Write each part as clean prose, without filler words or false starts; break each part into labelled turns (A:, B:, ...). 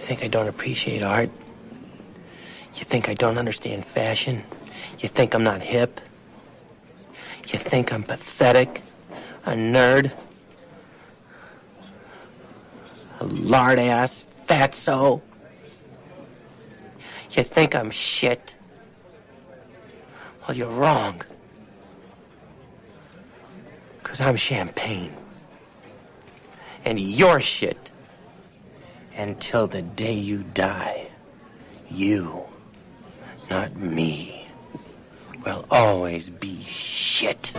A: think I don't appreciate art? You think I don't understand fashion? You think I'm not hip? You think I'm pathetic? A nerd? A lard-ass fatso? You think I'm shit? Well, you're wrong. 'Cause I'm champagne. And you're shit. Until the day you die. You, not me, will always be shit.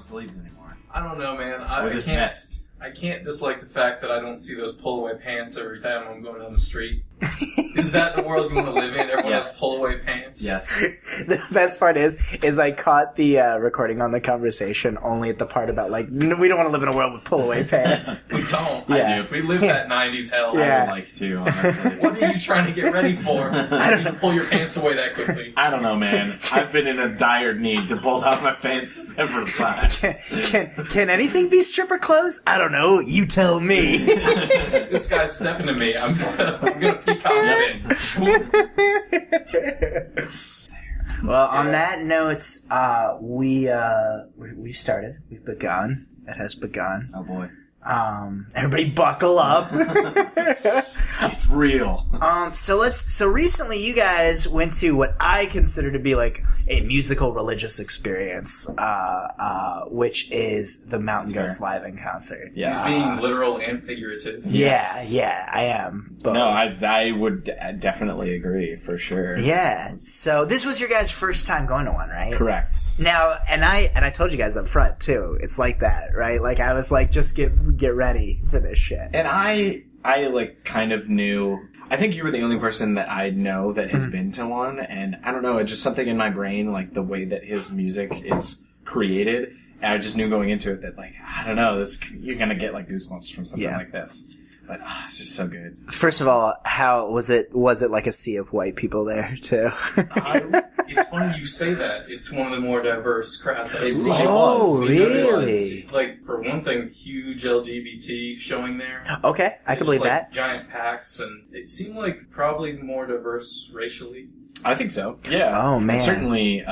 B: Sleeves anymore.
C: I don't know, man. I can't dislike the fact that I don't see those pull-away pants every time I'm going down the street. Is that the world you want to live in? Everyone has pull-away pants?
B: Yes.
D: The best part is I caught the recording on the conversation only at the part about, like, we don't want to live in a world with pull-away pants.
C: We don't.
D: Yeah.
C: I do. We live that 90s hell.
B: I would like to, honestly.
C: What are you trying to get ready for? You can pull your pants away that quickly.
B: I don't know, man. I've been in a dire need to pull down my pants several times.
D: Can anything be stripper clothes? I don't know. You tell me.
C: This guy's stepping to me. I'm gonna peacock him in.
D: Well, on that note, we started. We've begun. It has begun.
B: Oh boy.
D: Everybody buckle up.
B: It's real.
D: So recently you guys went to what I consider to be like a musical religious experience, which is the Mountain Goats Live in Concert.
B: Yeah.
C: He's being literal and figurative.
D: Yeah, I am. Both.
B: No, I would definitely agree, for sure.
D: Yeah. So this was your guys' first time going to one, right?
B: Correct.
D: Now, and I told you guys up front too. It's like that, right? Like I was like, just get ready for this shit.
B: And I like kind of knew. I think you were the only person that I know that has been to one, and I don't know, it's just something in my brain, like the way that his music is created. And I just knew going into it that, like, I don't know, you're gonna get like goosebumps from something like this. But it's just so good.
D: First of all, how was it? Was it like a sea of white people there too?
C: It's funny you say that. It's one of the more diverse crowds I've seen.
D: Oh, really?
C: Like, for one thing, huge LGBT showing there.
D: Okay, I can believe that.
C: Giant packs, and it seemed like probably more diverse racially.
B: I think so. Yeah.
D: Oh man.
B: And certainly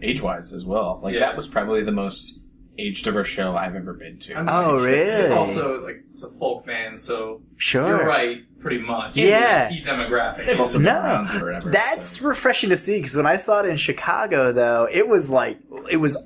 B: age-wise as well. Like that was probably the most age-diverse show I've ever been to.
C: I mean,
D: really?
C: It's also like it's a folk band, so you're right, pretty much.
D: Yeah.
C: Key demographic.
B: They've also been around forever.
D: That's refreshing to see, because when I saw it in Chicago, though, it was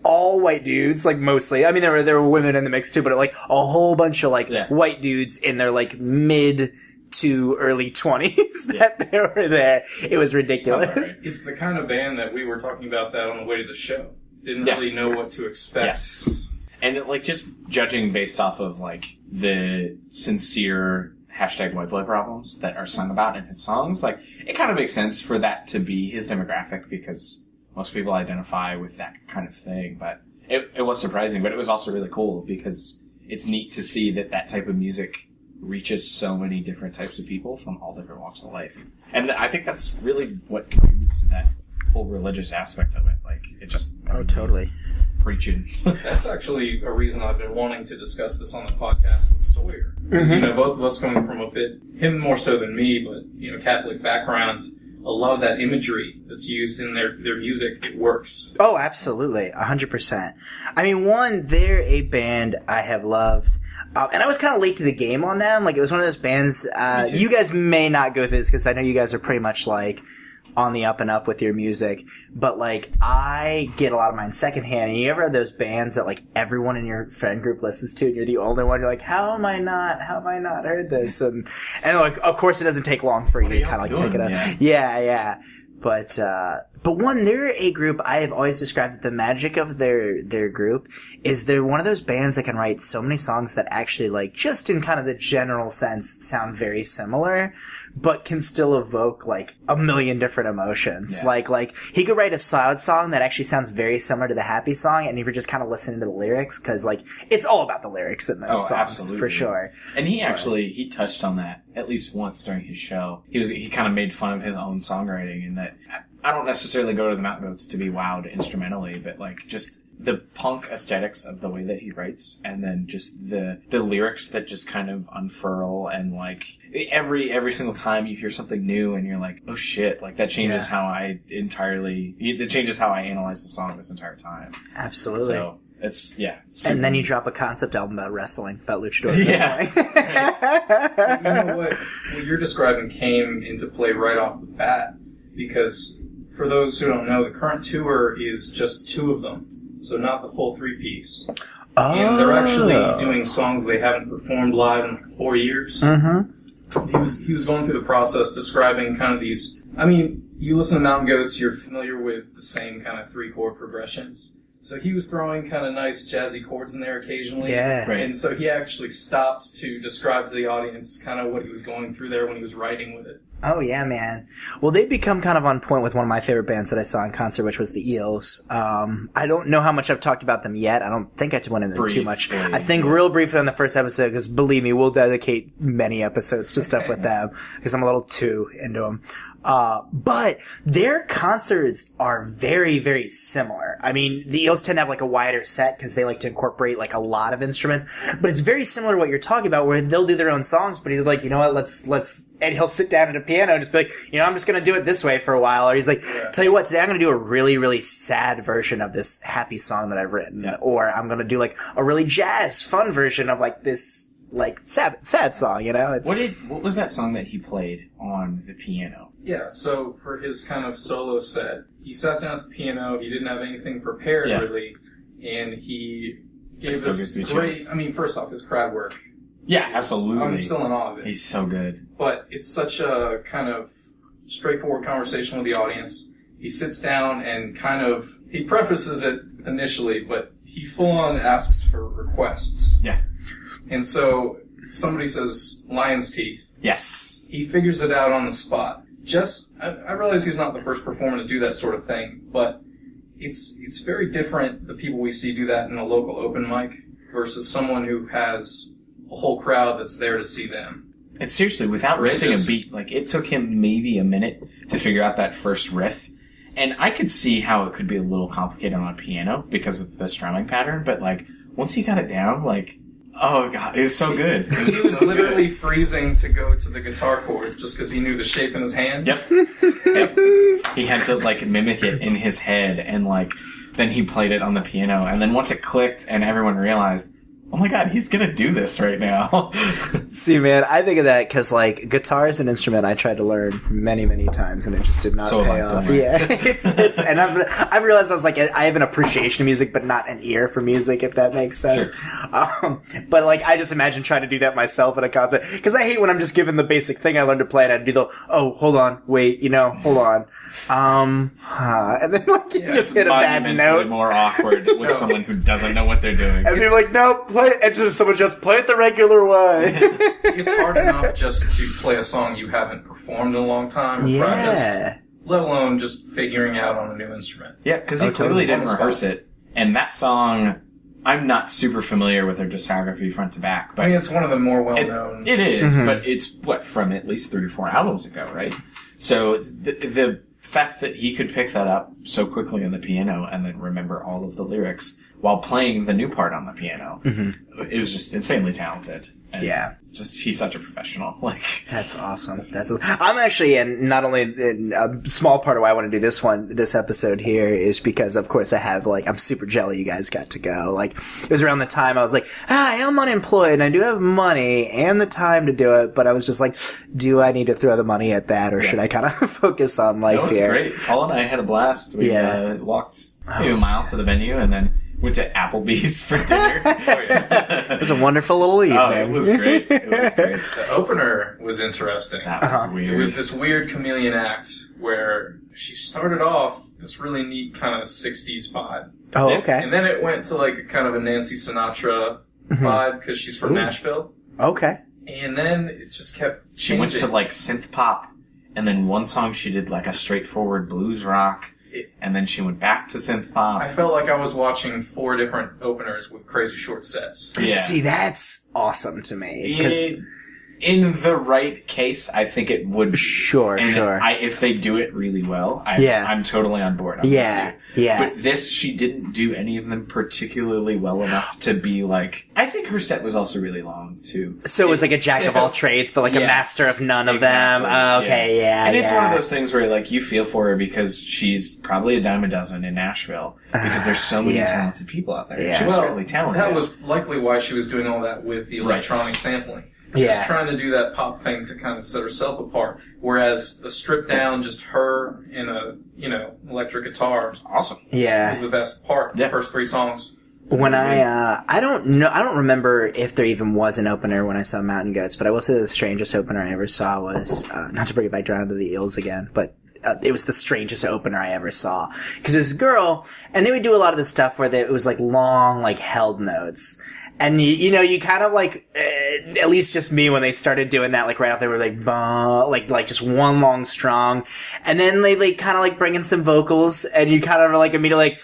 D: all white dudes, like mostly. I mean, there were women in the mix too, but like a whole bunch of like white dudes in their like mid to early 20s that they were there. It was ridiculous.
C: Right. It's the kind of band that we were talking about that on the way to the show. Didn't really know what to expect.
B: Yes. And like just judging based off of like the sincere #white boy problems that are sung about in his songs, like it kind of makes sense for that to be his demographic because most people identify with that kind of thing. But it was surprising, but it was also really cool because it's neat to see that type of music reaches so many different types of people from all different walks of life. And I think that's really what contributes to that whole religious aspect of it. Like, it just...
D: totally.
B: Preaching.
C: That's actually a reason I've been wanting to discuss this on the podcast with Sawyer. Because, both of us coming from a bit, him more so than me, but, Catholic background, a lot of that imagery that's used in their music, it works.
D: Oh, absolutely. 100%. I mean, they're a band I have loved. And I was kind of late to the game on them. Like, it was one of those bands, you guys may not go through this because I know you guys are pretty much like on the up and up with your music, but like I get a lot of mine secondhand. And you ever have those bands that like everyone in your friend group listens to, and you're the only one? You're like, how have I not heard this? And like, of course, it doesn't take long for you to kind of like pick it up. Yeah. But they're a group I have always described that the magic of their group is they're one of those bands that can write so many songs that actually, like, just in kind of the general sense, sound very similar, but can still evoke, like, a million different emotions. Yeah. Like, he could write a sad song that actually sounds very similar to the happy song, and if you're just kind of listening to the lyrics, because, like, it's all about the lyrics in those songs, absolutely. For sure.
B: And he touched on that at least once during his show. He kind of made fun of his own songwriting, and that I don't necessarily go to the Mountain Goats to be wowed instrumentally, but like just the punk aesthetics of the way that he writes, and then just the lyrics that just kind of unfurl, and like every single time you hear something new and you're like, oh shit, like that changes how I analyze the song this entire time.
D: Absolutely. So
B: it's
D: and then you drop a concept album about wrestling, about luchador
B: wrestling.
C: Right. You know what you're describing came into play right off the bat, because for those who don't know, the current tour is just 2 of them, so not the full 3-piece. Oh. And they're actually doing songs they haven't performed live in like 4 years. Mm-hmm. He was going through the process describing kind of these. I mean, you listen to Mountain Goats, you're familiar with the same kind of 3-chord progressions. So he was throwing kind of nice jazzy chords in there occasionally.
D: Yeah.
C: Right. And so he actually stopped to describe to the audience kind of what he was going through there when he was writing with it.
D: Oh, yeah, man. Well, they've become kind of on point with one of my favorite bands that I saw in concert, which was the Eels. I don't know how much I've talked about them yet. I don't think I went into them too much. I think real briefly on the first episode, because believe me, we'll dedicate many episodes to stuff with them, because I'm a little too into them. But their concerts are very, very similar. I mean, the Eels tend to have like a wider set because they like to incorporate like a lot of instruments, but it's very similar to what you're talking about, where they'll do their own songs, but he's like, you know what, let's, and he'll sit down at a piano and just be like, I'm just going to do it this way for a while. Or he's like, tell you what, today I'm going to do a really, really sad version of this happy song that I've written. Yeah. Or I'm going to do like a really jazz, fun version of like this, like sad song,
B: What was that song that he played on the piano?
C: Yeah, so for his kind of solo set, he sat down at the piano, he didn't have anything prepared really, and he gave this great, I mean, first off, his crowd work.
B: Yeah, absolutely.
C: I'm still in awe of it.
B: He's so good.
C: But it's such a kind of straightforward conversation with the audience. He sits down and kind of, he prefaces it initially, but he full on asks for requests.
B: Yeah.
C: And so somebody says lion's teeth.
B: Yes.
C: He figures it out on the spot. I realize he's not the first performer to do that sort of thing, but it's very different, the people we see do that in a local open mic versus someone who has a whole crowd that's there to see them.
B: And seriously, without missing a beat, like it took him maybe a minute to figure out that first riff. And I could see how it could be a little complicated on a piano because of the strumming pattern, but like once he got it down, like, oh god, it was so good.
C: He was literally freezing to go to the guitar chord just because he knew the shape in his hand.
B: Yep. He had to like mimic it in his head, and like then he played it on the piano, and then once it clicked and everyone realized, oh my god, he's gonna do this right now.
D: See, man, I think of that because, like, guitar is an instrument I tried to learn many, many times, and it just did not pay off. Yeah, and I've realized I was like, I have an appreciation of music, but not an ear for music, if that makes sense. Sure. But like, I just imagine trying to do that myself at a concert, because I hate when I'm just given the basic thing I learned to play, and I do the, oh, hold on, wait, hold on, and then like you just hit a bad note.
B: More awkward with someone who doesn't know what they're doing.
D: And you're like, no, play it, and just someone just play it the regular way.
C: It's hard enough just to play a song you haven't performed in a long time or practice, let alone just figuring out on a new instrument.
B: Yeah, because he clearly didn't rehearse it. And that song, I'm not super familiar with their discography front to back. But
C: I mean, it's one of the more well-known.
B: It is, but it's, from at least 3 or 4 albums ago, right? So the fact that he could pick that up so quickly on the piano and then remember all of the lyrics while playing the new part on the piano, it was just insanely talented. And he's such a professional. Like,
D: that's awesome. I'm actually, and not only a small part of why I want to do this episode here is because, of course, I'm super jelly you guys got to go. Like, it was around the time I was like, I am unemployed and I do have money and the time to do it, but I was just like, do I need to throw the money at that or should I kind of focus on life here?
B: It was great. Paul and I had a blast. We walked maybe a mile to the venue and then went to Applebee's for dinner.
D: It was a wonderful little evening.
B: Oh, it was great.
C: The opener was interesting.
B: That was weird.
C: It was this weird chameleon act where she started off this really neat kind of 60s vibe.
D: Oh, okay.
C: And then it went to like a kind of a Nancy Sinatra vibe because she's from Nashville.
D: Okay.
C: And then it just kept changing.
B: She went to like synth pop, and then one song she did like a straightforward blues rock. And then she went back to synth pop.
C: I felt like I was watching 4 different openers with crazy short sets.
B: Yeah.
D: See, that's awesome to me.
B: In the right case, I think it would.
D: Sure.
B: If they do it really well, I'm totally on board.
D: Yeah.
B: But this, she didn't do any of them particularly well enough to be like. I think her set was also really long too.
D: So it was like a jack of all trades, but like a master of none of them. Oh, okay, yeah.
B: And it's one of those things where like you feel for her because she's probably a dime a dozen in Nashville because there's so many talented people out there.
D: Yeah.
B: She was certainly talented.
C: That was likely why she was doing all that with the electronic sampling. She was trying to do that pop thing to kind of set herself apart. Whereas the stripped down, just her in a, electric guitar.
B: Awesome.
D: Yeah.
C: Is the best part. The first 3 songs.
D: When I don't remember if there even was an opener when I saw Mountain Goats, but I will say the strangest opener I ever saw was, not to bring it back down to the Eels again, but it was the strangest opener I ever saw. Because it was a girl, and they would do a lot of the stuff where it was like long, like held notes. And you kind of like, at least just me when they started doing that, like right off they were like, like just one long strong. And then they kind of like bring in some vocals and you kind of are like immediately like,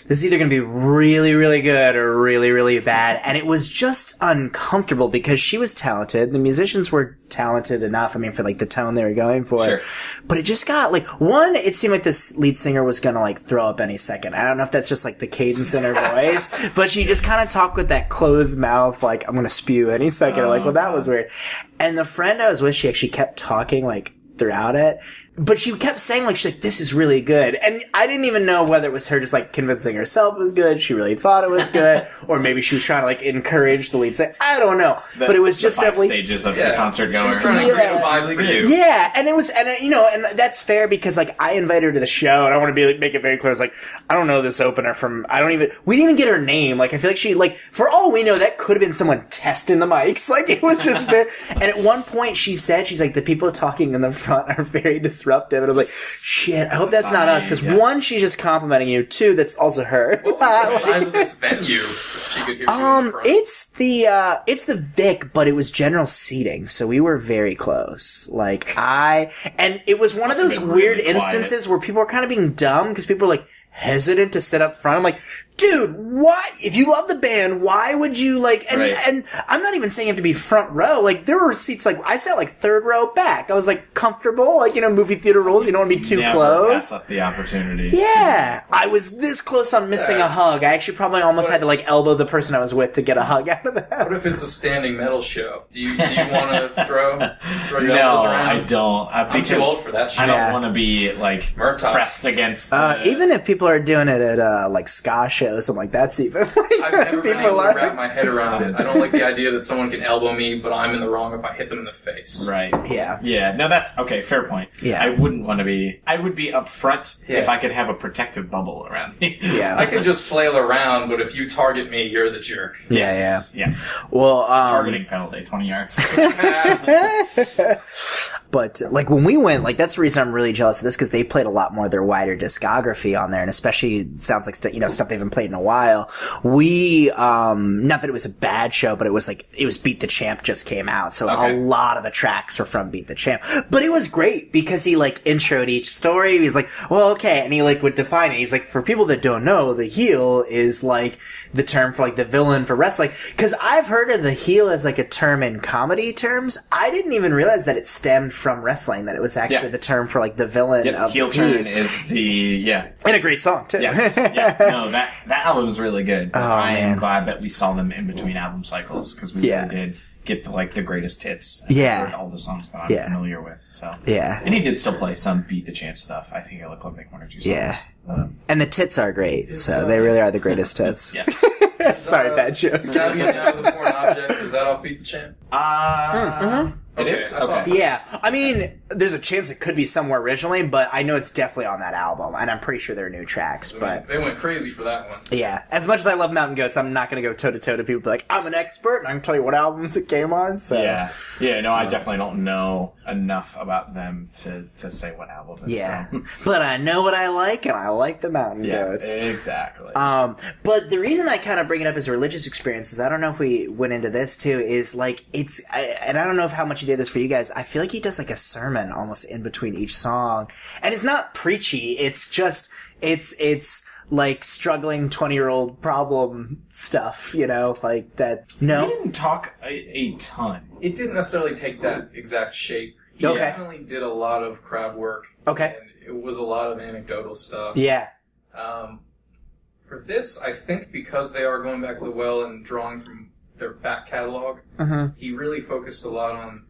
D: this is either going to be really, really good or really, really bad. And it was just uncomfortable because she was talented. The musicians were talented enough, for like the tone they were going for.
B: Sure.
D: But it just got like, one, it seemed like this lead singer was going to like throw up any second. I don't know if that's just like the cadence in her voice, but she just kind of talked with that closed mouth, like, I'm going to spew any second. Like, well, that was weird. And the friend I was with, she actually kept talking like throughout it. But she kept saying, like, she's like, this is really good. And I didn't even know whether it was her just, like, convincing herself it was good, she really thought it was good, or maybe she was trying to, like, encourage the lead singer. I don't know. But it was just
B: the 5
D: definitely
B: stages of the concert going.
C: She was trying to crucify for you.
D: Yeah, and it was, and that's fair because, like, I invited her to the show, and I want to be, like, make it very clear. It's like, I don't know this opener from, we didn't even get her name. Like, I feel like she, like, for all we know, that could have been someone testing the mics. Like, it was just very, and at one point she said, she's like, the people talking in the front are very disruptive. And I was like, shit, I hope that's not us. Because one, she's just complimenting you. 2, that's also her.
C: What was the size of this venue? She could hear you in the front?
D: It's the Vic, but it was general seating, so we were very close. And it was one of those weird instances where people were kind of being dumb because people were like hesitant to sit up front. I'm like, dude, why? If you love the band, why would you and I'm not even saying you have to be front row. Like, there were seats, like, I sat like 3rd row back. I was like comfortable, like, movie theater rules, you don't want to be too close.
B: Pass up the opportunity.
D: Yeah. I was this close on missing a hug. I actually probably almost had to like elbow the person I was with to get a hug out of that.
C: What if it's a standing metal show? Do you want to throw your elbows around?
B: I don't.
C: I'm too old for that shit.
B: I don't want to be like pressed against
D: even if people are doing it at like ska shows, something like that's even
C: I've never been able to wrap my head around it. I don't like the idea that someone can elbow me, but I'm in the wrong if I hit them in the face.
B: Right.
D: Yeah.
B: Yeah. No, that's okay. Fair point.
D: Yeah.
B: I wouldn't want to be. I would be up front if I could have a protective bubble around me.
D: Yeah.
C: I could just flail around, but if you target me, you're the jerk.
B: Yes.
D: Yeah.
B: Yes.
D: Well,
B: targeting penalty, 20 yards.
D: But like when we went, like that's the reason I'm really jealous of this because they played a lot more of their wider discography on there, and especially it sounds like stuff they haven't played in a while. We not that it was a bad show, but it was Beat the Champ just came out, so a lot of the tracks were from Beat the Champ. But it was great because he like introed each story. He's like, well, okay, and he like would define it. He's like, for people that don't know, the heel is like the term for like the villain for wrestling. Because I've heard of the heel as like a term in comedy terms. I didn't even realize that it stemmed from from wrestling, that it was actually the term for, like, the villain of
B: heel
D: the
B: turn
D: piece.
B: is the,
D: And a great song, too.
B: Yes, no, that album was really good. But I
D: man.
B: am glad that we saw them in between album cycles, because we really did get the greatest hits. And heard all the songs that I'm familiar with. So and he did still play some Beat the Champ stuff. I think it looked like one or two songs.
D: Yeah. And the tits are great, so they really are the greatest tits. Sorry, bad joke.
C: Stabbing it down with a foreign object, is that off Beat the Champ?
B: It is? Okay.
D: Yeah, I mean, there's a chance it could be somewhere originally, but I know it's definitely on that album, and I'm pretty sure there are new tracks, but...
C: They went crazy for that one.
D: Yeah. As much as I love Mountain Goats, I'm not going to go toe-to-toe to people like, I'm an expert, and I can tell you what albums it came on, so...
B: Yeah, no, I definitely don't know enough about them to say what album it's from.
D: But I know what I like, and I like the Mountain Goats.
B: Exactly.
D: But the reason I kind of bring it up as a religious experience is, I don't know if we went into this too, is like, and I don't know if how much he did this for you guys, I feel like he does like a sermon almost in between each song. And it's not preachy, it's just, it's like struggling 20-year-old problem stuff, you know, like that. No?
B: We didn't talk a ton.
C: It didn't necessarily take that exact shape. He definitely did a lot of crowd work.
D: Okay.
C: And it was a lot of anecdotal stuff.
D: Yeah.
C: For this, I think because they are going back to the well and drawing from their back catalog, he really focused a lot on,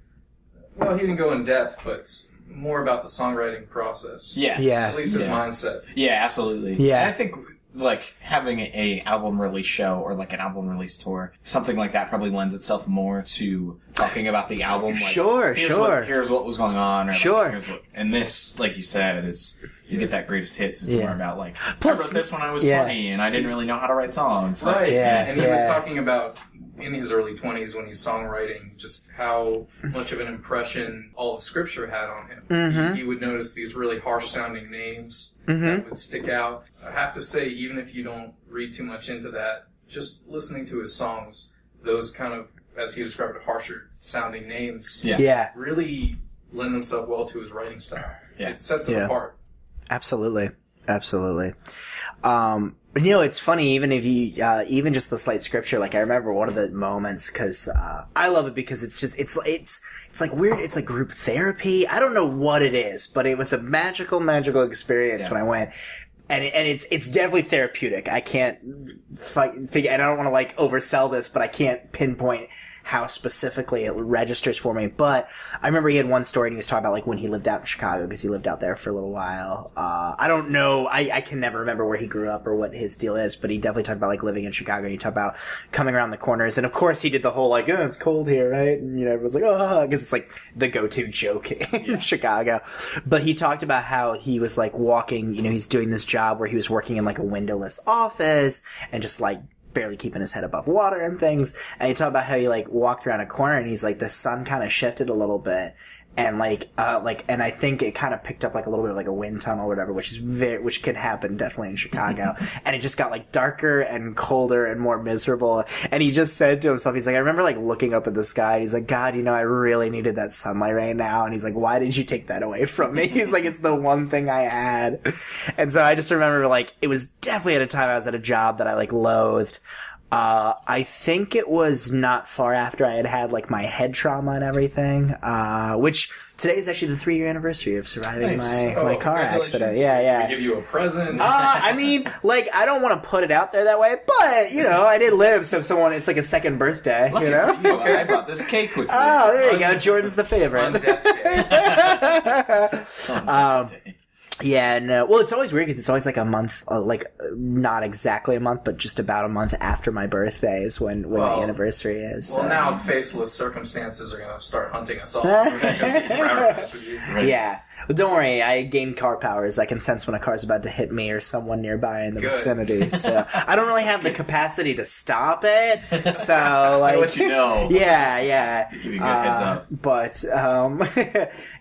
C: well, he didn't go in depth, but more about the songwriting process.
B: Yes.
D: Yeah.
C: At least his mindset.
B: Yeah, absolutely.
D: Yeah.
B: And I think, like, having a album release show or, like, an album release tour, something like that probably lends itself more to talking about the album. Like, here's what was going on. Or, like, here's what, and this, like you said, is... You get that greatest hits. It's more about, like, plus, I wrote this when I was 20, and I didn't really know how to write songs.
C: Right. And he was talking about, in his early 20s, when he's songwriting, just how much of an impression all the scripture had on him. He would notice these really harsh-sounding names that would stick out. I have to say, even if you don't read too much into that, just listening to his songs, those kind of, as he described it, harsher-sounding names really lend themselves well to his writing style. It sets it apart.
D: Absolutely. You know, it's funny, even if you, even just the slight scripture, like I remember one of the moments, cause, I love it because it's just, it's like weird, it's like group therapy. I don't know what it is, but it was a magical experience when I went. And it's definitely therapeutic. I can't figure, and I don't want to like oversell this, but I can't pinpoint how specifically it registers for me. But I remember he had one story and he was talking about like when he lived out in Chicago, because he lived out there for a little while. I don't know, I can never remember where he grew up or what his deal is, but he definitely talked about like living in Chicago, and he talked about coming around the corners. And of course he did the whole like, oh, it's cold here, right? And you know, everyone's like, oh, because it's like the go-to joke in Chicago. But he talked about how he was like walking, you know, he's doing this job where he was working in like a windowless office and just like barely keeping his head above water and things. And he talked about how he like walked around a corner and he's like, the sun kind of shifted a little bit. And and I think it kind of picked up like a little bit of like a wind tunnel or whatever, which could happen definitely in Chicago. And it just got like darker and colder and more miserable. And he just said to himself, he's like, I remember like looking up at the sky and he's like, God, you know, I really needed that sunlight right now. And he's like, why did you take that away from me? He's like, it's the one thing I had. And so I just remember like, it was definitely at a time I was at a job that I like loathed. I think it was not far after I had like my head trauma and everything, which today is actually the 3-year anniversary of surviving my car accident. Yeah.
C: Can we give you a present?
D: I mean, like, I don't want to put it out there that way, but, you know, I did live, so if someone, it's like a second birthday,
B: Lucky
D: you know?
B: for you, I brought this cake with me.
D: Oh, there you go. Jordan's the favorite.
C: On Death Day.
D: Yeah, no. Well, it's always weird because it's always like a month, like not exactly a month, but just about a month after my birthday is when the anniversary is.
C: Well, now faceless circumstances are going to start hunting us all.
D: Yeah. Well, don't worry. I gain car powers. I can sense when a car's about to hit me or someone nearby in the vicinity. So I don't really have the capacity to stop it. So like,
B: I'll let you know.
D: Yeah.
B: Give you a good heads up.
D: But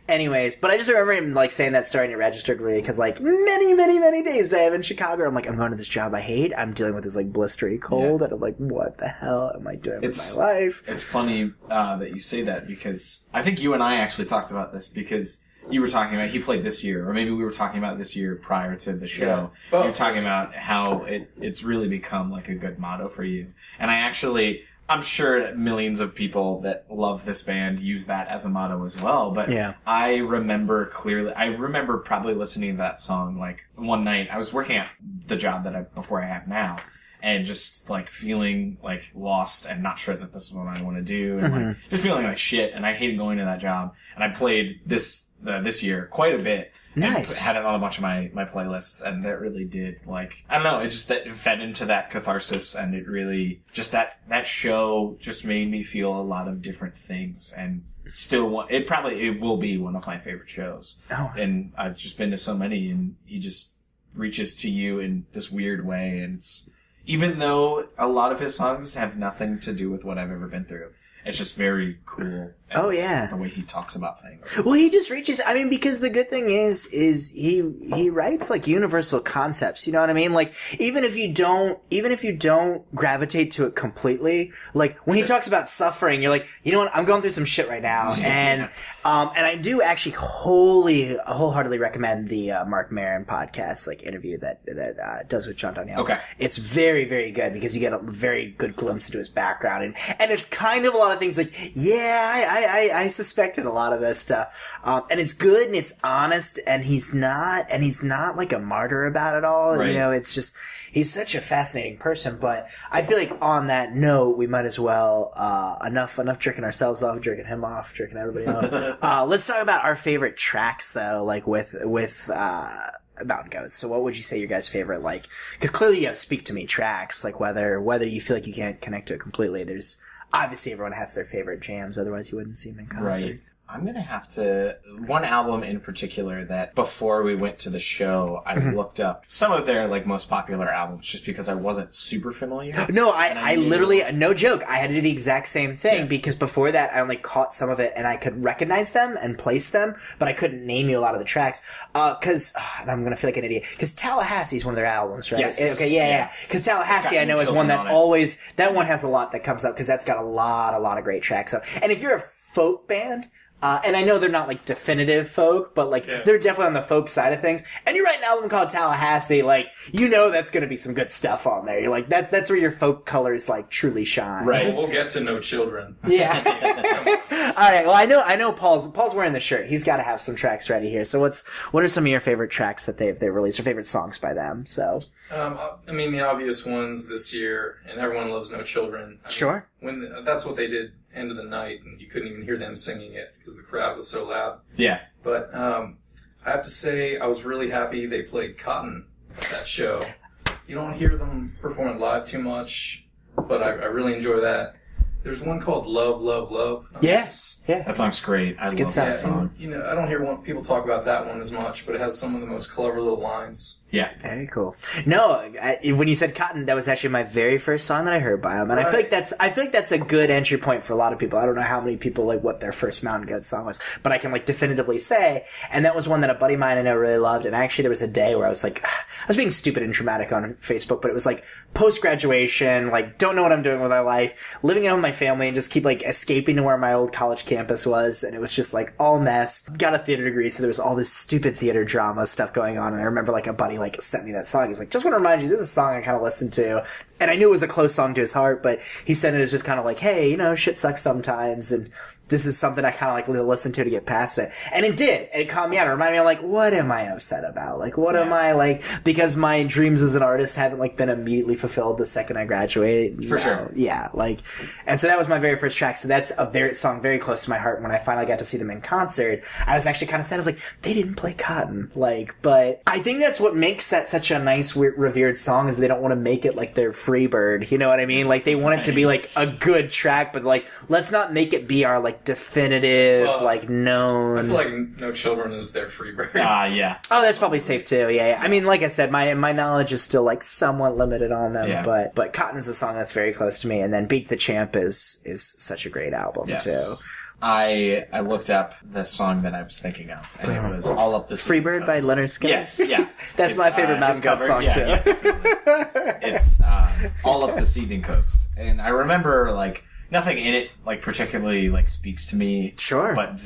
D: anyways, but I just remember him like saying that story and it registered really because like many days did I have in Chicago. I'm like, I'm going to this job I hate. I'm dealing with this like blistery cold, and I'm like, what the hell am I doing with my life?
B: It's funny that you say that because I think you and I actually talked about this because you were talking about he played this year, or maybe we were talking about this year prior to the show. You were talking about how it's really become like a good motto for you, and I actually I'm sure that millions of people that love this band use that as a motto as well. But I remember clearly, probably listening to that song like one night. I was working at the job before I have now. And just, like, feeling, like, lost and not sure that this is what I want to do. And, like, just feeling like shit. And I hated going to that job. And I played this year quite a bit.
D: Nice.
B: And had it on a bunch of my playlists. And that really did, like, I don't know, it just that fed into that catharsis. And it really, just that show just made me feel a lot of different things. And still, it will be one of my favorite shows.
D: Oh.
B: And I've just been to so many. And he just reaches to you in this weird way. And it's, even though a lot of his songs have nothing to do with what I've ever been through, it's just very cool.
D: Oh, yeah.
B: The way he talks about things.
D: Well, he just reaches, I mean, because the good thing is he writes like universal concepts, you know what I mean? Like, even if you don't gravitate to it completely, like, when he talks about suffering, you're like, you know what, I'm going through some shit right now. And I do actually wholeheartedly recommend the Mark Maron podcast, like, interview that does with John Darnielle.
B: Okay.
D: It's very, very good because you get a very good glimpse into his background. And it's kind of a lot of things like, I suspected a lot of this stuff. And it's good and it's honest and he's not like a martyr about it all.
B: Right.
D: You know, it's just, he's such a fascinating person. But I feel like on that note, we might as well, enough jerking ourselves off, jerking him off, jerking everybody off. Let's talk about our favorite tracks though, like with Mountain Goats. So what would you say your guys' favorite, like, cause clearly you have Speak to Me tracks, like whether you feel like you can't connect to it completely, there's, obviously, everyone has their favorite jams. Otherwise, you wouldn't see them in concert.
B: Right. I'm going to have to... One album in particular that before we went to the show, I looked up some of their like most popular albums just because I wasn't super familiar.
D: No, I literally... No joke. I had to do the exact same thing because before that, I only caught some of it and I could recognize them and place them, but I couldn't name you a lot of the tracks. Because... I'm going to feel like an idiot. Because Tallahassee is one of their albums, right?
B: Yes.
D: Okay, yeah. Because Tallahassee, I know, is one that always... That one has a lot that comes up because that's got a lot of great tracks. So, and if you're a folk band... and I know they're not like definitive folk, but like they're definitely on the folk side of things. And you write an album called Tallahassee, like you know that's going to be some good stuff on there. You're like that's where your folk colors like truly shine.
B: Right.
C: We'll get to No Children.
D: Yeah. All right. Well, I know Paul's wearing the shirt. He's got to have some tracks ready here. So what are some of your favorite tracks that they've released or favorite songs by them? So.
C: I mean, the obvious ones this year, and everyone loves No Children.
D: Sure.
C: That's what they did end of the night, and you couldn't even hear them singing it because the crowd was so loud.
B: Yeah.
C: But I have to say, I was really happy they played Cotton at that show. You don't hear them perform it live too much, but I really enjoy that. There's one called Love, Love, Love.
D: Yes. Yeah.
B: That song's great. I love that song.
C: And, I don't hear people talk about that one as much, but it has some of the most clever little lines.
B: Yeah.
D: Very cool. No, when you said Cotton, that was actually my very first song that I heard by him, and I feel like that's a good entry point for a lot of people. I don't know how many people like what their first Mountain Goats song was, but I can like definitively say, and that was one that a buddy of mine I know really loved. And actually, there was a day where I was like, I was being stupid and dramatic on Facebook, but it was like post graduation, like don't know what I'm doing with my life, living at home with my family, and just keep like escaping to where my old college campus was, and it was just like all mess. Got a theater degree, so there was all this stupid theater drama stuff going on, and I remember like a buddy like sent me that song. He's like, just want to remind you, this is a song I kind of listened to, and I knew it was a close song to his heart, but he said it as just kind of like, hey, shit sucks sometimes, and this is something I kind of like listen to get past it. And it did. It calmed me out. It reminded me of like, what am I upset about? Like, what am I like, because my dreams as an artist haven't like been immediately fulfilled the second I graduate.
B: For sure.
D: Yeah. Like, and so that was my very first track. So that's a song very close to my heart. When I finally got to see them in concert, I was actually kind of sad. I was like, they didn't play Cotton. Like, but I think that's what makes that such a nice, revered song is they don't want to make it like their Freebird. You know what I mean? Like, they want it to be like a good track, but like, let's not make it be our like definitive, like known.
C: I feel like No Children is their Freebird.
B: Yeah.
D: Oh, that's probably safe too. Yeah. I mean, like I said, my knowledge is still like somewhat limited on them, but Cotton is a song that's very close to me, and then Beat the Champ is such a great album too.
B: I looked up the song that I was thinking of, and it was All Up the
D: Freebird by Leonard Skinner.
B: Yes, yeah.
D: That's my favorite Mountain Goats song too.
B: Yeah, it's All Up the Seething Coast, and I remember like nothing in it like particularly like speaks to me.
D: Sure,
B: but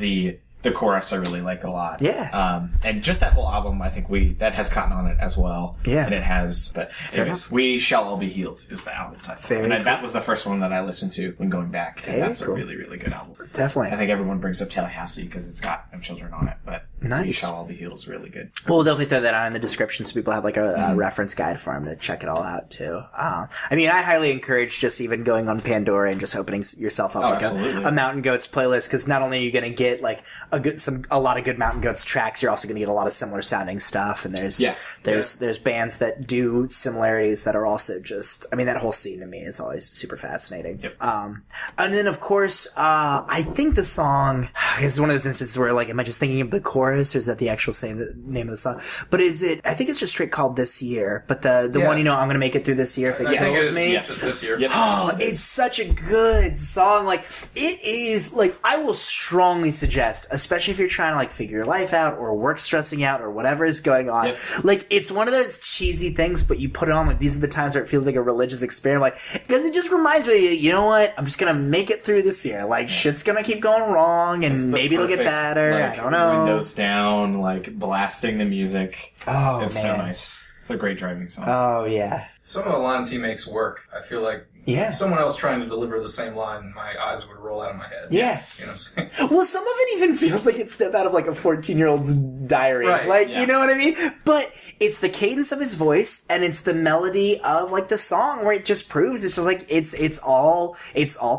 B: the chorus I really like a lot.
D: Yeah.
B: And just that whole album, I think that has Cotton on it as well.
D: Yeah.
B: And it has, but anyways, We Shall All Be Healed is the album title. That was the first one that I listened to when going back. And that's a really, really good album.
D: Definitely.
B: I think everyone brings up Tallahassee because it's got No Children on it, but
D: nice.
B: We Shall All Be Healed is really good.
D: We'll definitely throw that on in the description so people have like a reference guide for them to check it all out too. I mean, I highly encourage just even going on Pandora and just opening yourself up a Mountain Goats playlist, because not only are you going to get like a lot of good Mountain Goats tracks, you're also going to get a lot of similar sounding stuff, and there's bands that do similarities that are also just, I mean, that whole scene to me is always super fascinating.
B: Yep.
D: And then of course, I think the song is one of those instances where like, am I just thinking of the chorus, or is that the actual name of the song? But I think it's just straight called This Year, but the one, I'm going to make it through this year if it kills me.
C: Yeah, just This Year.
B: Yep.
D: Oh, it's such a good song. Like, it is, like, I will strongly suggest, especially if you're trying to, like, figure your life out or work stressing out or whatever is going on.
B: Yep.
D: Like, it's one of those cheesy things, but you put it on, like, these are the times where it feels like a religious experience. Like, because it just reminds me, you know what? I'm just gonna make it through this year. Like, shit's gonna keep going wrong, and maybe it'll get better.
B: Like,
D: I don't know.
B: Windows down, like, blasting the music.
D: Oh,
B: it's
D: man.
B: so nice. It's a great driving song.
D: Oh, yeah.
C: Some of the lines he makes work. I feel like someone else trying to deliver the same line, my eyes would roll out of my head.
D: Yes.
C: You know what I'm saying?
D: Well, some of it even feels like it stepped out of like a 14-year-old's diary.
C: Right,
D: like,
C: yeah.
D: You know what I mean? But it's the cadence of his voice and it's the melody of like the song where it just proves it's just like it's all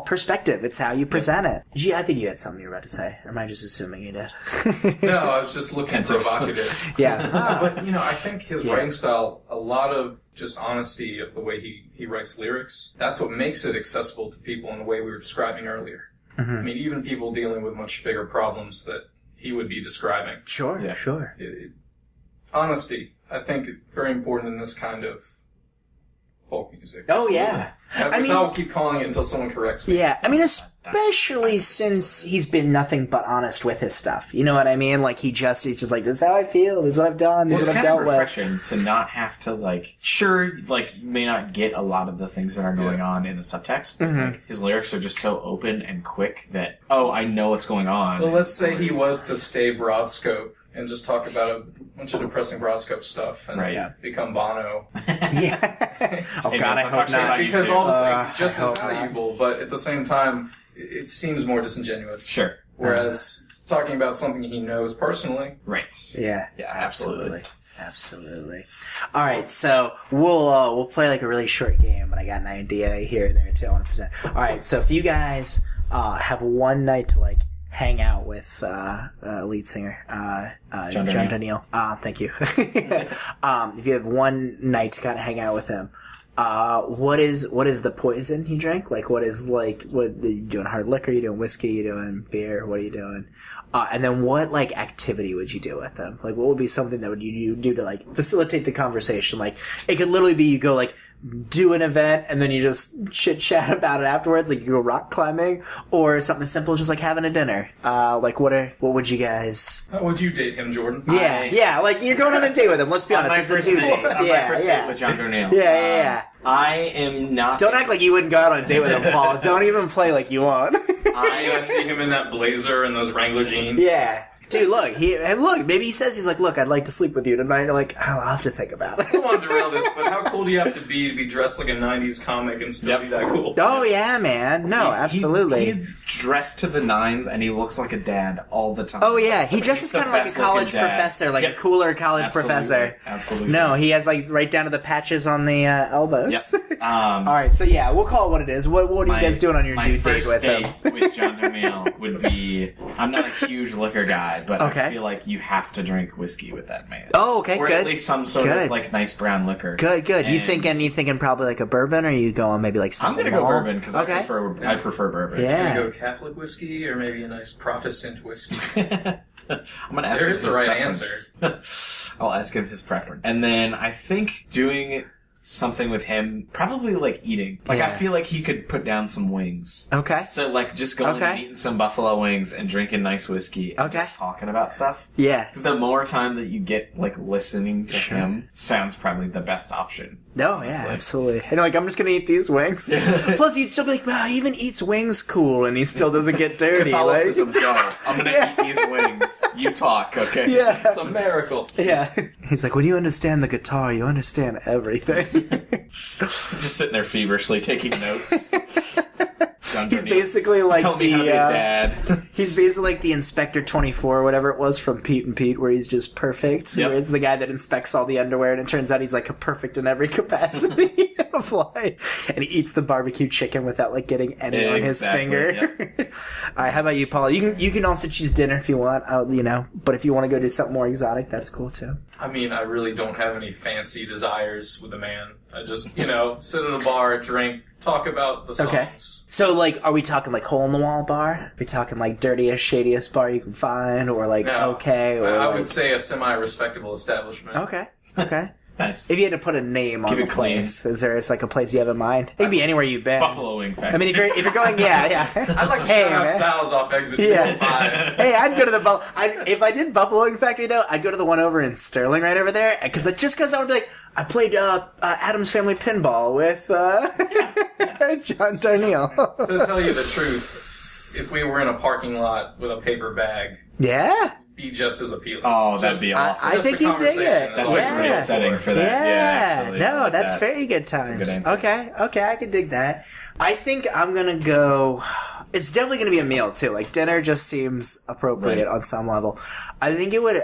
D: perspective. It's how you present it. Gee, I think you had something you were about to say. Or am I just assuming you did?
C: No, I was just looking provocative.
D: Yeah.
C: But, I think his writing style, a lot of just honesty of the way he writes lyrics, that's what makes it accessible to people in the way we were describing earlier.
D: Mm-hmm.
C: I mean, even people dealing with much bigger problems that he would be describing.
D: Sure.
C: Honesty, I think, very important in this kind of folk music.
D: Oh, yeah.
C: I will keep calling it until someone corrects me.
D: Yeah, I mean, especially since he's been nothing but honest with his stuff. You know what I mean? Like, he's just like, this is how I feel, this is what I've done, this is what I've dealt with.
B: It's kind of refreshing to not have to, like, sure, like, you may not get a lot of the things that are going on in the subtext.
D: Mm-hmm.
B: Like, his lyrics are just so open and quick that, I know what's going on.
C: Well, let's say he was to stay broad scope and just talk about a bunch of depressing broadscope stuff and become Bono.
D: Yeah. Oh, God, I hope not.
C: Because all this is just as valuable, but at the same time, it seems more disingenuous.
B: Sure.
C: Whereas talking about something he knows personally.
B: Right.
D: Yeah.
B: Yeah,
D: absolutely. All right, so we'll play like a really short game, but I got an idea here and there too I want to present. All right, so if you guys have one night to like hang out with lead singer John Darnielle. Thank you. If you have one night to kind of hang out with him, what is the poison he drank? Like, what are you doing? Hard liquor? You doing whiskey? You doing beer? What are you doing? And then what like activity would you do with him? Like, what would be something that would you do to like facilitate the conversation? Like, it could literally be you go like do an event and then you just chit chat about it afterwards. Like, you go rock climbing, or something simple, just like having a dinner. Like, what would you guys?
C: How would you date him, Jordan?
D: Yeah. Like, you're going on a date with him. Let's be honest.
B: It's a dude date. On my first date with John Darnielle.
D: Yeah.
B: I am not.
D: Don't act like you wouldn't go out on a date with him, Paul. Don't even play like you won't.
C: I see him in that blazer and those Wrangler jeans.
D: Yeah. Dude, look, maybe he says, he's like, look, I'd like to sleep with you tonight. You're like, I'll have to think about it.
C: I don't want to derail this, but how cool do you have to be dressed like a 90s comic and still be that cool?
D: Oh, yeah, man. No, absolutely.
B: He's dressed to the nines, and he looks like a dad all the time.
D: Oh, yeah. He dresses kind of like a college professor, like a cooler college professor.
B: Absolutely.
D: No, he has, like, right down to the patches on the elbows.
B: Yep.
D: All right, so, yeah, we'll call it what it is. What are you guys doing on your dude date with him?
B: My first date with John Darnielle would be, I'm not a huge liquor guy, but I feel like you have to drink whiskey with that man.
D: Oh, okay,
B: or
D: good.
B: Or at least some sort of like nice brown liquor.
D: Good. You thinking probably like a bourbon, or are you going maybe like something?
B: I'm gonna go bourbon because I prefer bourbon.
D: Yeah.
C: You go Catholic whiskey or maybe a nice Protestant whiskey.
B: I'm gonna ask him his
C: the right
B: preference.
C: answer.
B: I'll ask him his preference, and then I think doing something with him, probably like eating. Like, I feel like he could put down some wings.
D: Okay.
B: So like just going and eating some buffalo wings and drinking nice whiskey and just talking about stuff.
D: Yeah.
B: Because the more time that you get like listening to him sounds probably the best option.
D: No, yeah, absolutely. And like, I'm just gonna eat these wings. Plus, he'd still be like, "Wow, he even eats wings cool," and he still doesn't get dirty.
B: Catholicism, go. I'm gonna eat these wings. You talk, okay?
D: Yeah.
C: It's a miracle.
D: Yeah. He's like, when you understand the guitar, you understand everything.
B: Just sitting there feverishly taking notes.
D: He's basically like
B: Tell me how to be a dad.
D: He's basically like the Inspector 24 or whatever it was from Pete and Pete, where he's just perfect.
B: Yep.
D: Where it's the guy that inspects all the underwear, and it turns out he's like a perfect in every capacity of life. And he eats the barbecue chicken without like getting any on his finger.
B: Yep.
D: All right, how about you, Paula? You can also choose dinner if you want, but if you want to go do something more exotic, that's cool too.
C: I mean, I really don't have any fancy desires with a man. I just, sit at a bar, drink, talk about the songs.
D: Okay. So, like, are we talking, like, hole-in-the-wall bar? Are we talking, like, dirtiest, shadiest bar you can find? Or, like,
C: No,
D: okay? Or
C: I
D: like...
C: would say a semi-respectable establishment.
D: Okay.
B: Nice.
D: If you had to put a name on the place, is there like a place you have in mind? It could be anywhere you've been.
B: Buffalo Wing Factory.
D: I mean, if you're going, yeah.
C: I'd like to shout out Sal's off exit 205.
D: Hey, I'd go to the if I did Buffalo Wing Factory though, I'd go to the one over in Sterling right over there, because I would be like, I played Addams Family Pinball with John Darnielle.
C: To tell you the truth, if we were in a parking lot with a paper bag,
D: yeah.
C: Be just as appealing.
B: Oh, that'd be awesome.
D: I think you'd dig it.
B: That's a great setting for that.
D: Yeah,
B: actually,
D: no,
B: like
D: that's
B: that.
D: very good times.
B: That's a good answer.
D: Okay, I can dig that. I think I'm gonna go. It's definitely gonna be a meal too. Like dinner just seems appropriate on some level. I think it would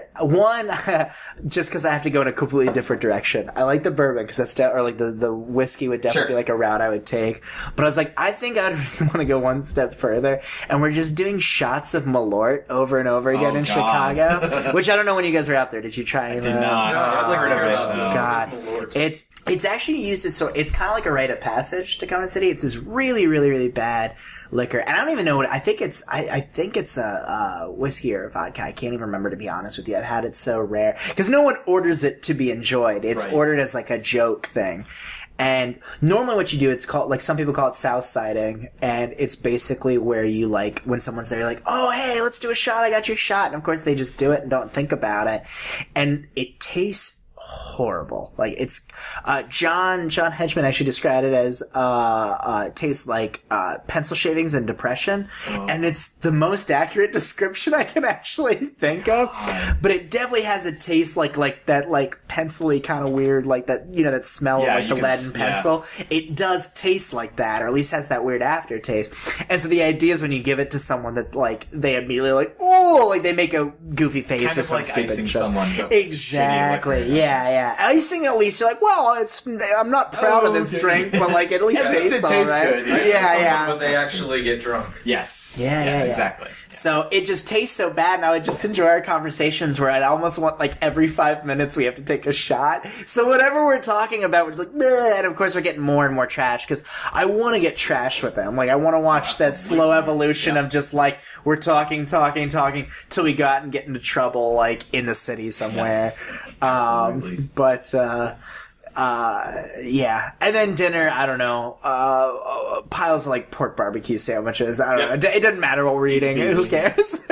D: just because I have to go in a completely different direction. I like the bourbon because that's or like the whiskey would definitely be like a route I would take. But I was like, I think I'd want to go one step further, and we're just doing shots of Malort over and over again in Chicago. Which I don't know when you guys were out there. Did you try any of that?
B: Did not.
C: No, I'd like to hear about this.
D: God, it's actually used as it's kind of like a rite of passage to come to the city. It's this really, really, really bad liquor, and I don't even know what I think it's. I think it's a whiskey or a vodka. I can't even remember, to be honest with you. I've had it so rare because no one orders it to be enjoyed. It's ordered as like a joke thing. And normally what you do, it's called, like, some people call it south siding, and it's basically where you, like, when someone's there, you're like, oh, hey, let's do a shot, I got your shot. And of course they just do it and don't think about it. And it tastes horrible. Like, it's, John Hedgeman actually described it as, tastes like, pencil shavings and depression. Oh. And it's the most accurate description I can actually think of. But it definitely has a taste like that, like, pencil-y kind of weird, like that, that smell of, like, the lead and pencil. Yeah. It does taste like that, or at least has that weird aftertaste. And so the idea is when you give it to someone that, like, they immediately, like, oh, like, they make a goofy face or some stupid shit.
B: Someone
D: exactly. Yeah. Icing, at least, you're like, well, I'm not proud of this drink, but, like, at least tastes all right.
C: Good. Yeah. But they actually get drunk.
B: Yes.
D: Yeah.
B: Exactly.
D: So it just tastes so bad, and I would just enjoy our conversations where I'd almost want, like, every 5 minutes we have to take a shot. So whatever we're talking about, we're just like, bleh, and of course we're getting more and more trash, because I want to get trash with them. Like, I want to watch that slow evolution of just, like, we're talking, till we go out and get into trouble, like, in the city somewhere. Yes. But, yeah. And then dinner, I don't know, piles of, like, pork barbecue sandwiches. I don't know. It doesn't matter what we're eating. Who cares?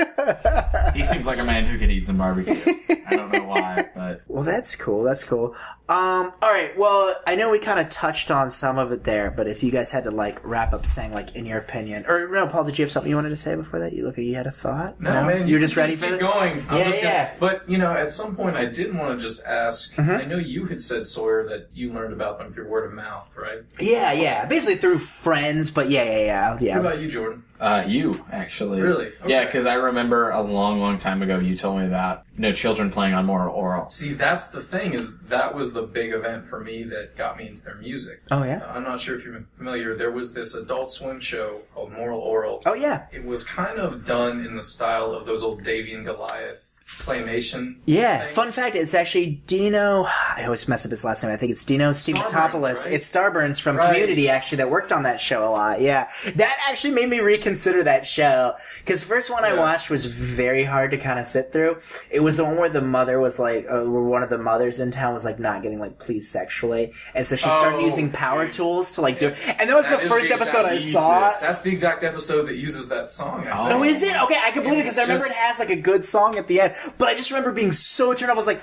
B: He seems like a man who could eat some barbecue. I don't know why, but...
D: Well, that's cool. Alright, well, I know we kind of touched on some of it there, but if you guys had to, like, wrap up saying, like, in your opinion... Or, no, Paul, did you have something you wanted to say before that? You look like you had a thought?
C: No, man.
D: You were just ready
C: for
D: it?
C: Keep going.
D: Yeah.
C: But, at some point I did want to just ask... Mm-hmm. I know you had said, Sawyer, that you learned about them through word of mouth, right?
D: Yeah. Basically through friends, but yeah.
C: What about you, Jordan?
B: You, actually.
C: Really? Okay.
B: Yeah, because I remember a long, long time ago you told me about, children playing on moral oral.
C: See, that's the thing, is that was the big event for me that got me into their music.
D: Oh, yeah?
C: I'm not sure if you're familiar. There was this Adult Swim show called Moral Oral.
D: Oh, yeah.
C: It was kind of done in the style of those old Davy and Goliath claymation.
D: Yeah.
C: things.
D: Fun fact, it's actually Dino, I always mess up his last name, I think it's Dino Stamatopoulos.
C: Right?
D: It's Starburns from Community, actually, that worked on that show a lot. Yeah. That actually made me reconsider that show. Because the first one I watched was very hard to kind of sit through. It was the one where the mother was like, where one of the mothers in town was like not getting like pleased sexually. And so she started using power tools to like do it. And that was the first episode I saw.
C: That's the exact episode that uses that song.
D: Oh, is it? Okay, I can believe it because I remember it has like a good song at the end. But I just remember being so turned off. I was like,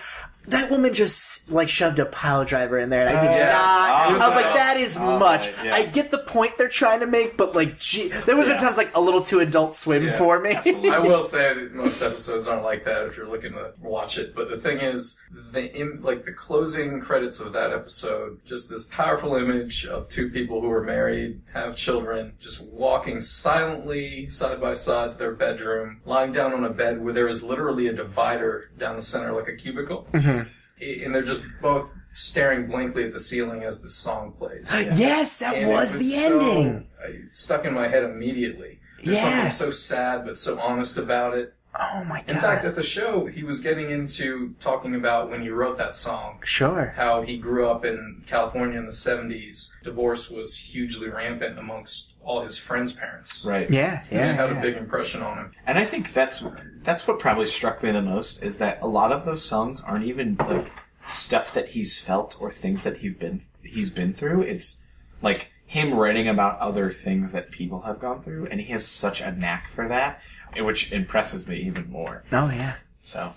D: that woman just like shoved a pile driver in there, and I did
B: Yeah,
D: not.
B: it's
D: I was like,
B: awesome.
D: that is much.
B: Right, yeah.
D: I get the point they're trying to make, but like, gee, there was at times like a little too Adult Swim for me.
C: I will say that most episodes aren't like that if you're looking to watch it. But the thing is, the closing credits of that episode, just this powerful image of two people who are married, have children, just walking silently side by side to their bedroom, lying down on a bed where there is literally a divider down the center like a cubicle. And they're just both staring blankly at the ceiling as the song plays.
D: Yes, that
C: And
D: was
C: it
D: the ending.
C: Stuck in my head immediately. There's something so sad but so honest about it.
D: Oh my god.
C: In fact, at the show, he was getting into talking about when he wrote that song.
D: Sure.
C: How he grew up in California in the 70s. Divorce was hugely rampant amongst all his friends' parents.
B: Right.
D: Yeah,
C: And it had a big impression on him.
B: And I think that's what probably struck me the most, is that a lot of those songs aren't even like stuff that he's felt or things that he's been through. It's like him writing about other things that people have gone through, and he has such a knack for that, which impresses me even more.
D: Oh yeah.
B: So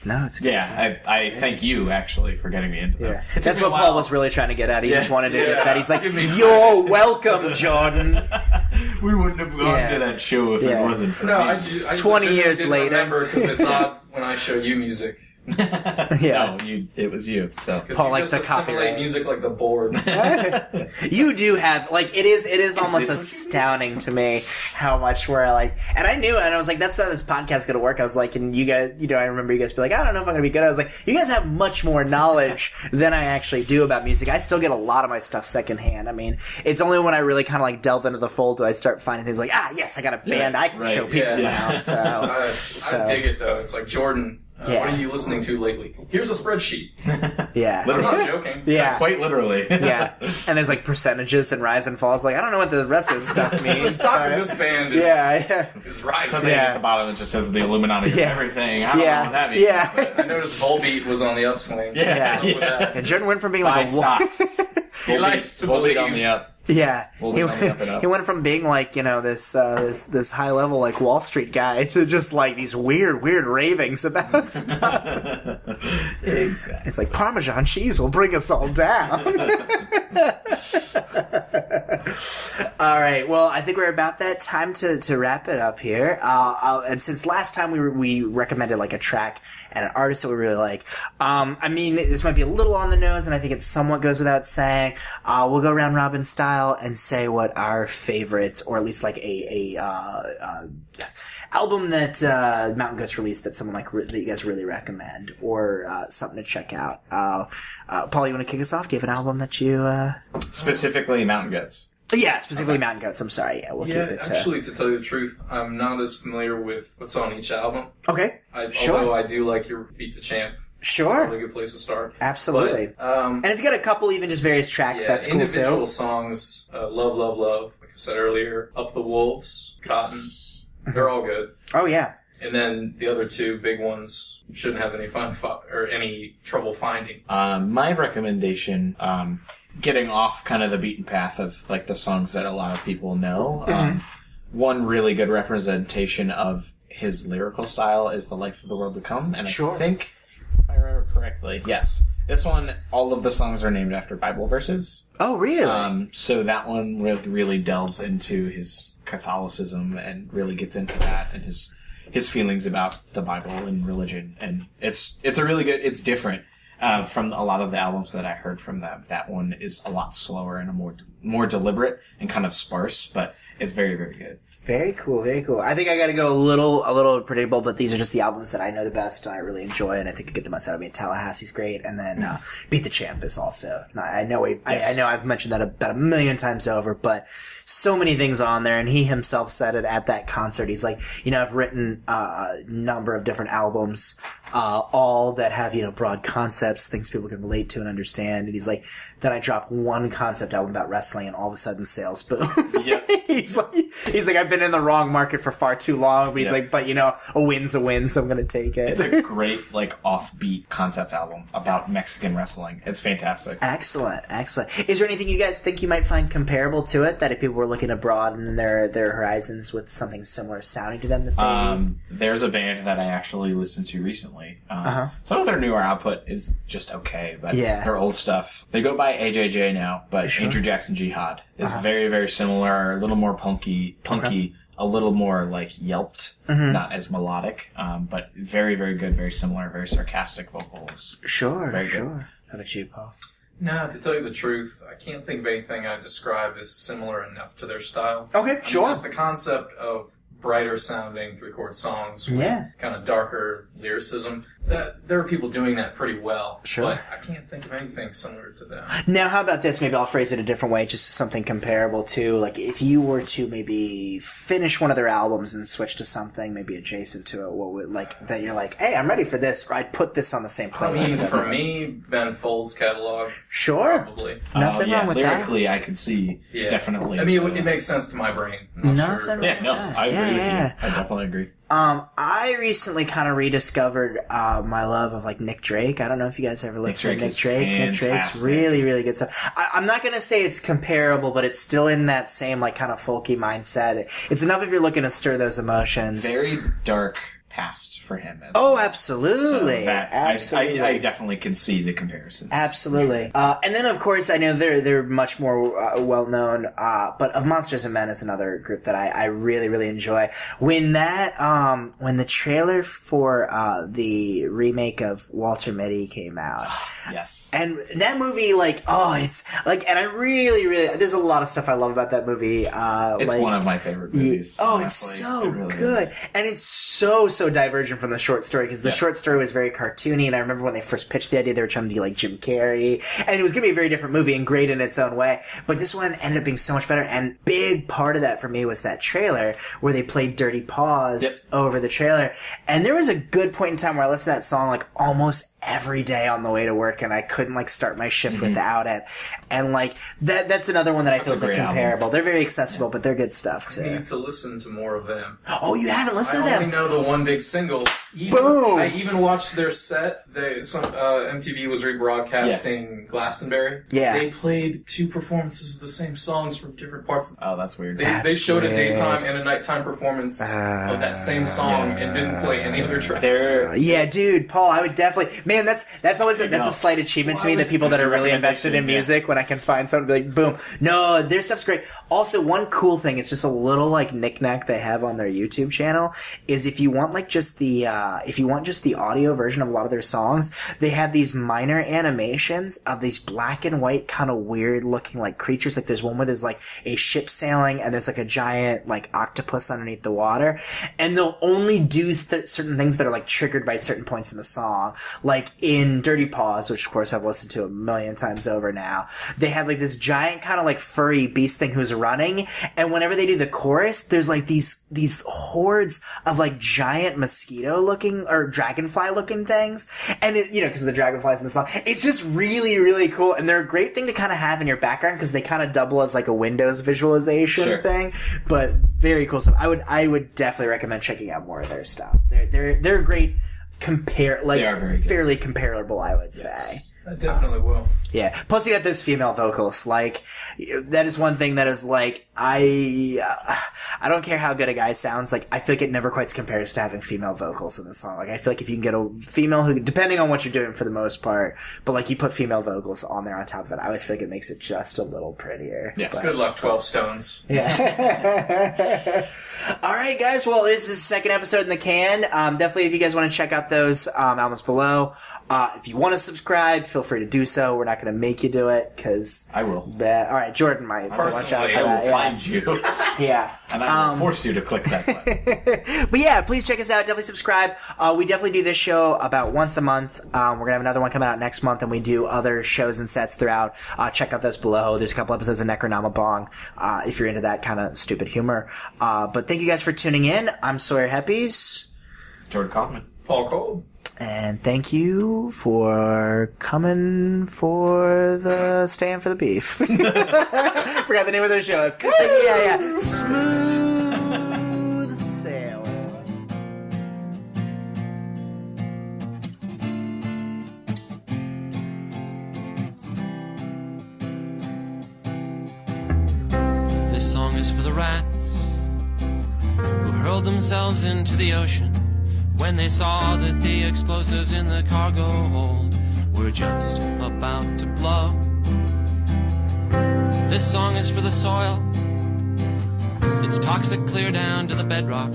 D: no, it's good stuff.
B: I thank you actually for getting me into that.
D: Yeah, that's what Paul was really trying to get at. He just wanted to get that. He's like,
C: Give me
D: "You're welcome, Jordan."
B: We wouldn't have gone to that show if it wasn't for
C: No,
B: me.
C: I
D: 20 years
C: didn't
D: later.
C: remember because it's odd when I show you music.
B: No, it was you. So
D: Paul
C: You
D: likes
C: just
D: to copyright.
C: assimilate music like the board.
D: You do have like it is almost
B: this
D: astounding to me how much we're like, and I knew, and I was like, that's how this podcast is gonna work. I was like, and you guys, I remember you guys be like, I don't know if I'm gonna be good. I was like, you guys have much more knowledge than I actually do about music. I still get a lot of my stuff secondhand. I mean, it's only when I really kind of like delve into the fold do I start finding things like, yes, I got a band I can show people now. So,
C: I dig it though. It's like, Jordan, what are you listening to lately? Here's a spreadsheet.
D: yeah.
C: I'm not joking.
D: Yeah.
B: quite literally.
D: Yeah, and there's like percentages and rise and falls. Like I don't know what the rest of this stuff
C: The
D: means.
C: stock of
D: but-
C: this band is,
D: is
C: rising.
B: Something at the bottom that just says the Illuminati of everything. I don't know what that means.
D: Yeah.
C: I noticed Volbeat was on the upswing.
B: Yeah.
C: What's up with that?
D: And Jordan went from being
B: Buy
D: like a
B: stocks.
C: He likes to
B: We'll be
C: believe.
B: on the up.
D: yeah,
B: We'll
D: he,
B: be on the up and up.
D: he went from being like this high level like Wall Street guy to just like these weird ravings about stuff.
B: Exactly.
D: It's like Parmesan cheese will bring us all down. All right. Well, I think we're about that time to wrap it up here. And since last time we recommended like a track and an artist that we really like, I mean, this might be a little on the nose, and I think it somewhat goes without saying. We'll go round robin style and say what our favorites, or at least like a album that Mountain Goats released that someone like that you guys really recommend, or something to check out. Paul, you want to kick us off? Do you have an album that you?
B: Specifically Mountain Goats.
D: Yeah, specifically Mountain Goats. I'm sorry. Yeah, we'll keep it.
C: Actually, to tell you the truth, I'm not as familiar with what's on each album.
D: Okay.
C: Sure. Although I do like your Beat the Champ.
D: Sure.
C: It's probably a good place to start.
D: Absolutely.
C: But,
D: and if you got a couple, even just various tracks, that's cool
C: individual
D: too.
C: songs, Love, Love, Love, like I said earlier, Up the Wolves, Cotton, they're all good.
D: Oh yeah.
C: And then the other two big ones shouldn't have any or any trouble finding.
B: My recommendation, getting off kind of the beaten path of like the songs that a lot of people know. One really good representation of his lyrical style is The Life of the World to Come, and I think, if I remember correctly, yes. This one, all of the songs are named after Bible verses.
D: Oh, really?
B: So that one really delves into his Catholicism and really gets into that and his feelings about the Bible and religion. And it's a really good, it's different from a lot of the albums that I heard from them. That one is a lot slower and a more deliberate and kind of sparse, but it's very, very good.
D: Very cool, very cool. I think I got to go a little predictable, but these are just the albums that I know the best and I really enjoy, and I think you get the most out of me. Tallahassee's great, and then Beat the Champ is also. I know I've mentioned that about a million times over, but so many things on there, and he himself said it at that concert. He's like, I've written a number of different albums, all that have broad concepts, things people can relate to and understand. And he's like, then I drop one concept album about wrestling, and all of a sudden sales boom.
B: Yep.
D: He's like, I've been in the wrong market for far too long, but he's like, but a win's a win, so I'm gonna take it.
B: It's a great, like, offbeat concept album about Mexican wrestling. It's fantastic.
D: Excellent. Is there anything you guys think you might find comparable to it, that if people were looking to broaden their horizons with something similar sounding to them? That
B: There's a band that I actually listened to recently definitely. Some of their newer output is just okay, but
D: Yeah.
B: their old stuff, they go by AJJ now, but Andrew Jackson Jihad is very, very similar, a little more punky, a little more like yelped, not as melodic, but very, very good, very similar, very sarcastic vocals.
D: Sure,
B: Very
D: sure.
B: good.
D: How about you, Paul?
C: No, to tell you the truth, I can't think of anything I'd describe as similar enough to their style.
D: Okay, sure.
C: Just the concept of brighter sounding 3-chord songs with kind of darker lyricism. That there are people doing that pretty well.
D: Sure.
C: But I can't think of anything similar to them.
D: Now, how about this? Maybe I'll phrase it a different way, just something comparable to, like, if you were to maybe finish one of their albums and switch to something maybe adjacent to it, what would, like, that you're like, hey, I'm ready for this, or I'd put this on the same
C: I
D: playlist.
C: mean, for me, Ben Folds' catalog,
D: Sure.
C: probably.
D: Nothing wrong with that.
B: Lyrically, I could see definitely.
C: I mean, it makes sense to my brain. I'm not
D: Nothing
C: sure.
D: wrong
B: Yeah, no,
D: with that.
B: I agree with
D: Yeah.
B: you. I definitely agree.
D: I recently kind of rediscovered my love of like Nick Drake. I don't know if you guys ever listened to Nick Drake. Nick Drake's
B: fantastic.
D: really, really good stuff. I'm not going to say it's comparable, but it's still in that same like kind of folky mindset. It's enough if you're looking to stir those emotions.
B: Very dark past for him.
D: Oh, absolutely.
B: So that,
D: Absolutely.
B: I definitely can see the comparison.
D: Absolutely. And then, of course, I know they're much more well-known, but Of Monsters and Men is another group that I really, really enjoy. When the trailer for the remake of Walter Mitty came out,
B: Yes.
D: and that movie, like, it's, like, and I really, really, there's a lot of stuff I love about that movie.
B: It's
D: like,
B: one of my favorite movies.
D: Oh, it's so
B: It really
D: good.
B: is.
D: And it's so divergent from the short story, because the short story was very cartoony, and I remember when they first pitched the idea, they were trying to do like Jim Carrey, and it was going to be a very different movie and great in its own way, but this one ended up being so much better, and big part of that for me was that trailer, where they played Dirty Paws over the trailer, and there was a good point in time where I listened to that song like almost every day on the way to work, and I couldn't like start my shift without it, and like that's another one that I feel is like comparable. They're very accessible, but they're good stuff too.
C: I need to listen to more of them.
D: Oh, you haven't listened to
C: I
D: them?
C: only know the one big single.
D: Boom!
C: I even watched their set. MTV was rebroadcasting Glastonbury.
D: Yeah.
C: They played 2 performances of the same songs from different parts.
B: Oh, that's weird.
C: They showed a daytime and a nighttime performance of that same song and didn't play any other tracks.
D: Yeah, dude, Paul, I would definitely, man, that's always a slight achievement to me, the people that are really invested in music, when I can find something to be like, boom. No, their stuff's great. Also, one cool thing, it's just a little like knick-knack they have on their YouTube channel, is if you want like just the audio version of a lot of their songs, they have these minor animations of these black and white kind of weird looking like creatures. Like there's one where there's like a ship sailing and there's like a giant like octopus underneath the water, and they'll only do certain things that are like triggered by certain points in the song. Like in Dirty Paws, which of course I've listened to a million times over now, they have like this giant kind of like furry beast thing who's running, and whenever they do the chorus, there's like these hordes of like giant mosquito looking or dragonfly looking things, and it, because of the dragonflies in the song, it's just really, really cool, and they're a great thing to kind of have in your background because they kind of double as like a Windows visualization thing, but very cool stuff. I would definitely recommend checking out more of their stuff. They're great. They are very good. Fairly comparable, I would say.
C: I definitely will.
D: Yeah. Plus, you got those female vocals. Like, that is one thing that is like, I don't care how good a guy sounds. Like, I feel like it never quite compares to having female vocals in the song. Like, I feel like if you can get a female who, depending on what you're doing for the most part, but like you put female vocals on there on top of it, I always feel like it makes it just a little prettier.
B: Yes.
D: But,
C: Good luck, 12 Stones.
D: Yeah. All right, guys. Well, this is the second episode in the can. Definitely, if you guys want to check out those albums below, if you want to subscribe, feel free to do so. We're not going to make you do it because
B: I will.
D: All right, Jordan might. So watch out for
B: I will
D: that.
B: find you.
D: Yeah.
B: And I will force you to click that button.
D: But yeah, please check us out. Definitely subscribe. We definitely do this show about once a month. We're going to have another one coming out next month, and we do other shows and sets throughout. Check out those below. There's a couple episodes of Necronomabong if you're into that kind of stupid humor. But thank you guys for tuning in. I'm Sawyer Heppes.
B: Jordan Kauffman.
C: Paul Kolb.
D: And thank you for coming for the Stand for the Beef. Forgot the name of their show is. Yeah. Smooth Sailor.
A: This song is for the rats who hurled themselves into the ocean
E: when they saw that the explosives in the cargo hold were just about to blow. This song is for the soil that's toxic clear down to the bedrock,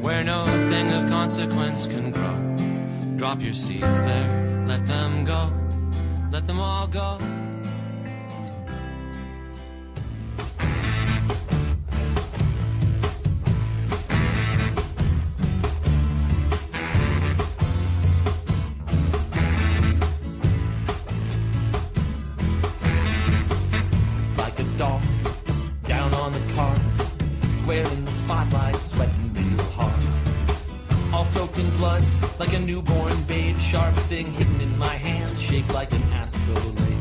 E: where no thing of consequence can grow. Drop your seeds there, let them go, let them all go.
F: Like a dog down on the cars, square in the spotlight, sweating real hard. All soaked in blood, like a newborn babe. Sharp thing hidden in my hand, shaped like an astrolabe.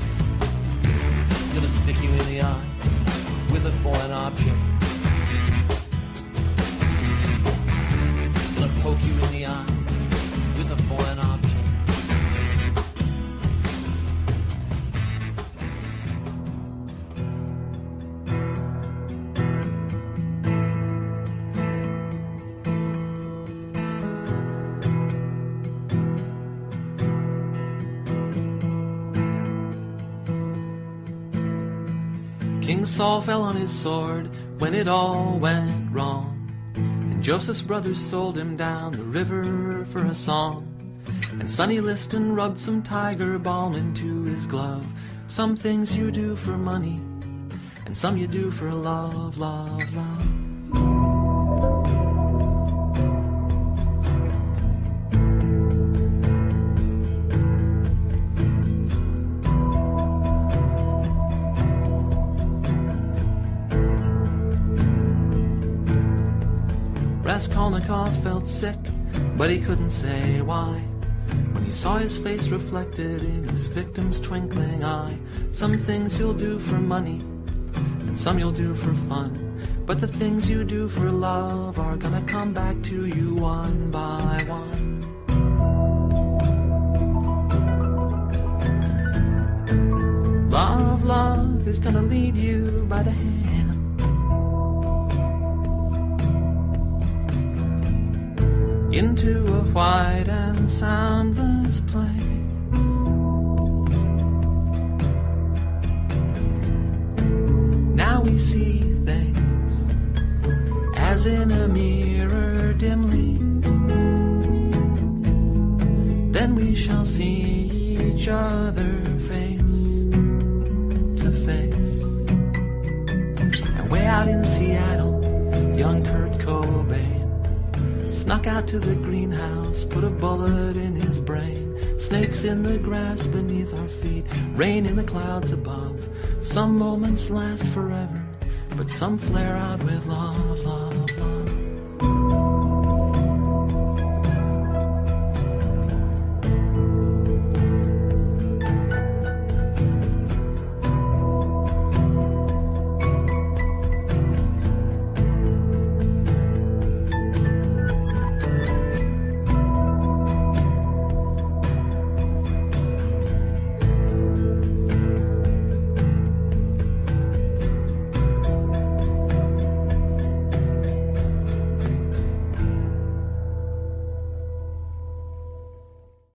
F: Gonna stick you in the eye with a foreign object. Gonna poke you in the eye with a foreign object.
E: King Saul fell on his sword when it all went wrong, and Joseph's brothers sold him down the river for a song. And Sonny Liston rubbed some tiger balm into his glove. Some things you do for money, and some you do for love, love, love. Raskolnikov felt sick, but he couldn't say why. When he saw his face reflected in his victim's twinkling eye. Some things you'll do for money, and some you'll do for fun. But the things you do for love are gonna come back to you one by one. Love, love is gonna lead you by the hand into a white and soundless place. Now we see things as in a mirror dimly. Then we shall see each other face to face. And way out in Seattle, young Kurt Cobain snuck out to the greenhouse, put a bullet in his brain. Snakes in the grass beneath our feet, rain in the clouds above. Some moments last forever, but some flare out with love, love.